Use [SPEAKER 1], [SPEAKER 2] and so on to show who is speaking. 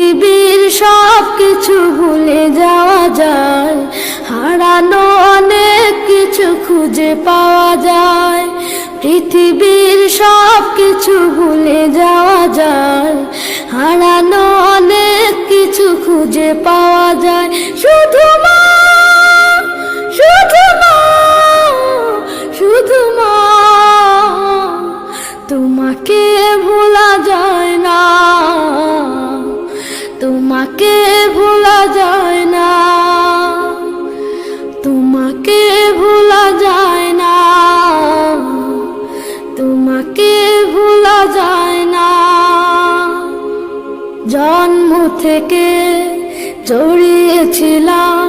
[SPEAKER 1] পৃথিবীর সব কিছু ভুলে যাওয়া যায়, হারানো অনেক কিছু খুঁজে পাওয়া যায়। পৃথিবীর সব কিছু ভুলে যাওয়া যায়, হারানো অনেক কিছু খুঁজে পাওয়া যায়। শুধু মা, শুধু মা, শুধু মা, তোমাকে ভোলা যায় না, তোমাকে ভোলা যায় না, তোমাকে ভোলা যায় না, তোমাকে ভোলা যায় না। জন্ম থেকে জড়িয়েছিলাম